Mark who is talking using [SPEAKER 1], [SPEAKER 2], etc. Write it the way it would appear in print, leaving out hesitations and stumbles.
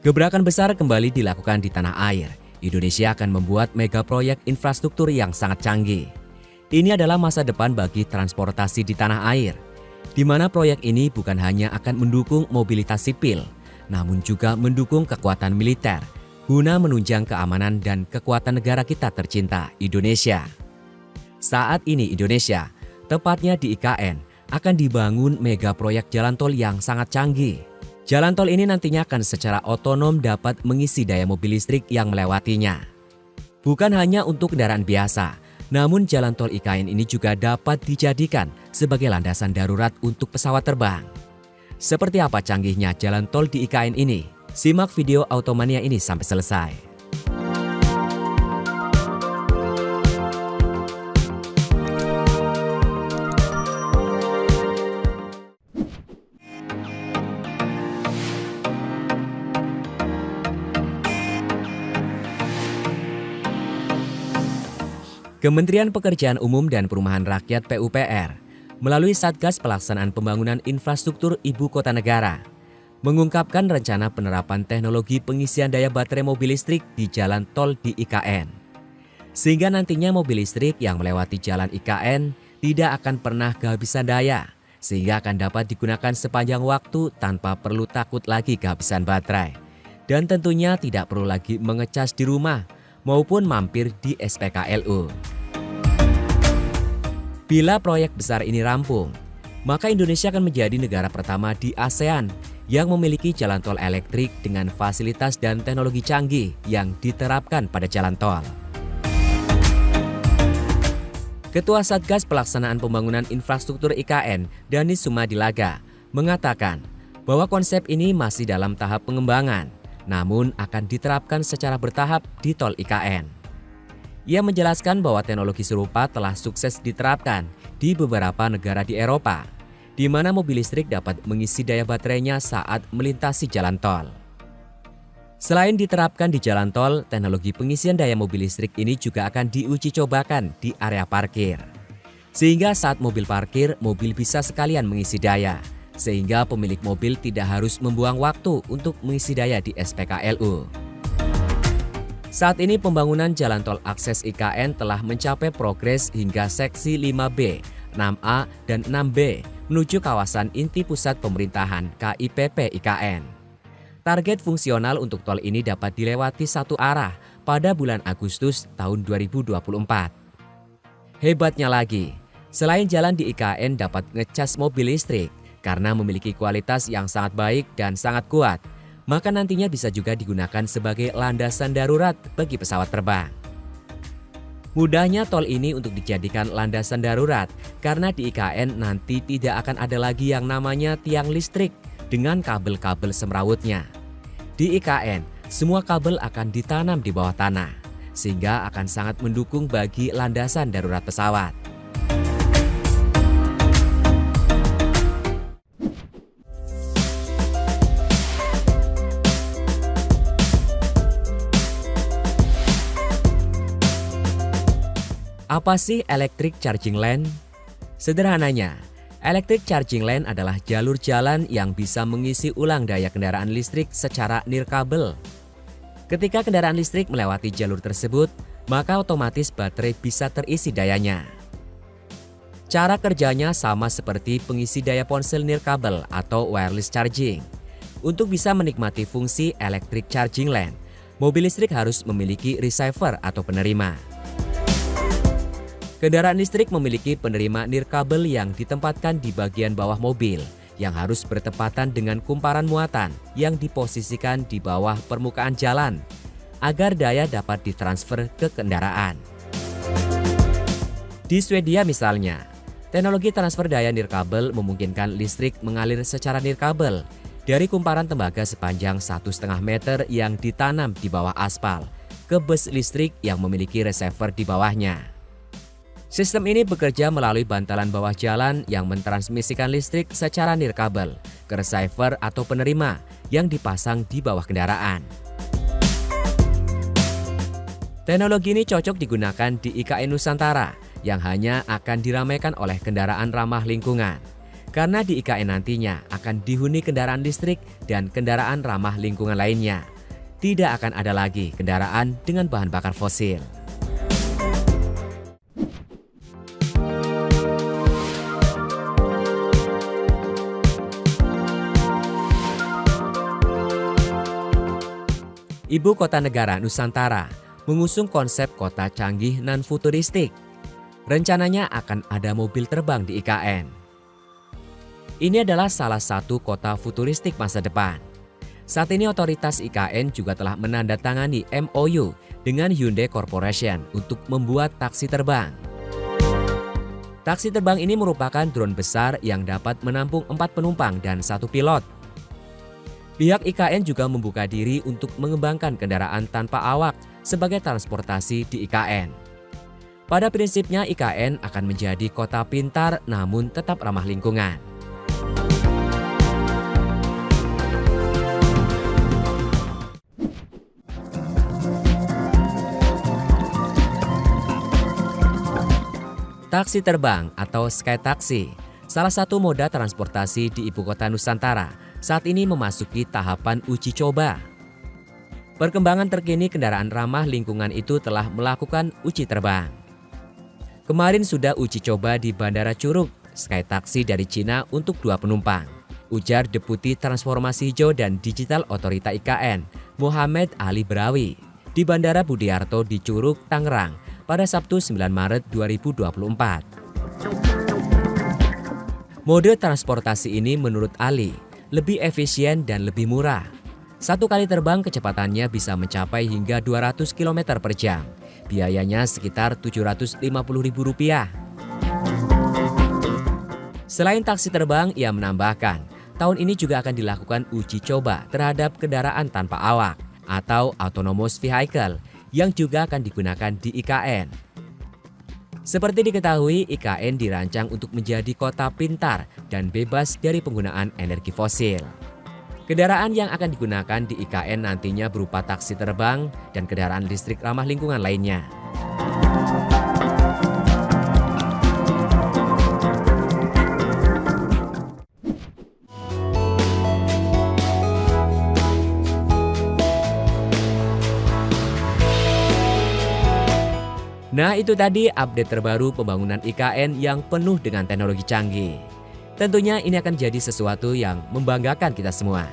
[SPEAKER 1] Gebrakan besar kembali dilakukan di tanah air. Indonesia akan membuat mega proyek infrastruktur yang sangat canggih. Ini adalah masa depan bagi transportasi di tanah air, di mana proyek ini bukan hanya akan mendukung mobilitas sipil, namun juga mendukung kekuatan militer, guna menunjang keamanan dan kekuatan negara kita tercinta, Indonesia. Saat ini Indonesia, tepatnya di IKN, akan dibangun mega proyek jalan tol yang sangat canggih. Jalan tol ini nantinya akan secara otonom dapat mengisi daya mobil listrik yang melewatinya. Bukan hanya untuk kendaraan biasa, namun jalan tol IKN ini juga dapat dijadikan sebagai landasan darurat untuk pesawat terbang. Seperti apa canggihnya jalan tol di IKN ini? Simak video Automania ini sampai selesai. Kementerian Pekerjaan Umum dan Perumahan Rakyat (PUPR) melalui Satgas Pelaksanaan Pembangunan Infrastruktur Ibu Kota Negara mengungkapkan rencana penerapan teknologi pengisian daya baterai mobil listrik di jalan tol di IKN. Sehingga nantinya mobil listrik yang melewati jalan IKN tidak akan pernah kehabisan daya, sehingga akan dapat digunakan sepanjang waktu tanpa perlu takut lagi kehabisan baterai. Dan tentunya tidak perlu lagi mengecas di rumah maupun mampir di SPKLU. Bila proyek besar ini rampung, maka Indonesia akan menjadi negara pertama di ASEAN yang memiliki jalan tol elektrik dengan fasilitas dan teknologi canggih yang diterapkan pada jalan tol. Ketua Satgas Pelaksanaan Pembangunan Infrastruktur IKN, Danis Sumadilaga, mengatakan bahwa konsep ini masih dalam tahap pengembangan, namun akan diterapkan secara bertahap di tol IKN. Ia menjelaskan bahwa teknologi serupa telah sukses diterapkan di beberapa negara di Eropa, di mana mobil listrik dapat mengisi daya baterainya saat melintasi jalan tol. Selain diterapkan di jalan tol, teknologi pengisian daya mobil listrik ini juga akan diuji cobakan di area parkir. Sehingga saat mobil parkir, mobil bisa sekalian mengisi daya, sehingga pemilik mobil tidak harus membuang waktu untuk mengisi daya di SPKLU. Saat ini pembangunan jalan tol akses IKN telah mencapai progres hingga seksi 5B, 6A, dan 6B menuju kawasan inti pusat pemerintahan KIPP IKN. Target fungsional untuk tol ini dapat dilewati satu arah pada bulan Agustus tahun 2024. Hebatnya lagi, selain jalan di IKN dapat ngecas mobil listrik, karena memiliki kualitas yang sangat baik dan sangat kuat, maka nantinya bisa juga digunakan sebagai landasan darurat bagi pesawat terbang. Mudahnya tol ini untuk dijadikan landasan darurat karena di IKN nanti tidak akan ada lagi yang namanya tiang listrik dengan kabel-kabel semrawutnya. Di IKN, semua kabel akan ditanam di bawah tanah, sehingga akan sangat mendukung bagi landasan darurat pesawat. Apa sih electric charging lane? Sederhananya, electric charging lane adalah jalur jalan yang bisa mengisi ulang daya kendaraan listrik secara nirkabel. Ketika kendaraan listrik melewati jalur tersebut, maka otomatis baterai bisa terisi dayanya. Cara kerjanya sama seperti pengisi daya ponsel nirkabel atau wireless charging. Untuk bisa menikmati fungsi electric charging lane, mobil listrik harus memiliki receiver atau penerima. Kendaraan listrik memiliki penerima nirkabel yang ditempatkan di bagian bawah mobil yang harus bertepatan dengan kumparan muatan yang diposisikan di bawah permukaan jalan agar daya dapat ditransfer ke kendaraan. Di Swedia misalnya, teknologi transfer daya nirkabel memungkinkan listrik mengalir secara nirkabel dari kumparan tembaga sepanjang 1,5 meter yang ditanam di bawah aspal ke bus listrik yang memiliki receiver di bawahnya. Sistem ini bekerja melalui bantalan bawah jalan yang mentransmisikan listrik secara nirkabel ke receiver atau penerima yang dipasang di bawah kendaraan. Teknologi ini cocok digunakan di IKN Nusantara yang hanya akan diramaikan oleh kendaraan ramah lingkungan. Karena di IKN nantinya akan dihuni kendaraan listrik dan kendaraan ramah lingkungan lainnya tidak akan ada lagi kendaraan dengan bahan bakar fosil. Ibu Kota Negara Nusantara mengusung konsep kota canggih dan futuristik. Rencananya akan ada mobil terbang di IKN. Ini adalah salah satu kota futuristik masa depan. Saat ini otoritas IKN juga telah menandatangani MOU dengan Hyundai Corporation untuk membuat taksi terbang. Taksi terbang ini merupakan drone besar yang dapat menampung 4 penumpang dan 1 pilot. Pihak IKN juga membuka diri untuk mengembangkan kendaraan tanpa awak sebagai transportasi di IKN. Pada prinsipnya IKN akan menjadi kota pintar namun tetap ramah lingkungan. Taksi terbang atau Sky Taxi, salah satu moda transportasi di Ibu Kota Nusantara, saat ini memasuki tahapan uji coba. Perkembangan terkini kendaraan ramah lingkungan itu telah melakukan uji terbang. Kemarin sudah uji coba di Bandara Curug, Sky Taxi dari Cina untuk 2 penumpang. Ujar Deputi Transformasi Hijau dan Digital Otorita IKN, Muhammad Ali Brawi, di Bandara Budiarto di Curug, Tangerang pada Sabtu 9 Maret 2024. Mode transportasi ini menurut Ali lebih efisien dan lebih murah. 1 kali terbang kecepatannya bisa mencapai hingga 200 km per jam. Biayanya sekitar Rp750.000. Selain taksi terbang, ia menambahkan, tahun ini juga akan dilakukan uji coba terhadap kendaraan tanpa awak atau autonomous vehicle yang juga akan digunakan di IKN. Seperti diketahui, IKN dirancang untuk menjadi kota pintar dan bebas dari penggunaan energi fosil. Kendaraan yang akan digunakan di IKN nantinya berupa taksi terbang dan kendaraan listrik ramah lingkungan lainnya. Nah, itu tadi update terbaru pembangunan IKN yang penuh dengan teknologi canggih. Tentunya ini akan jadi sesuatu yang membanggakan kita semua.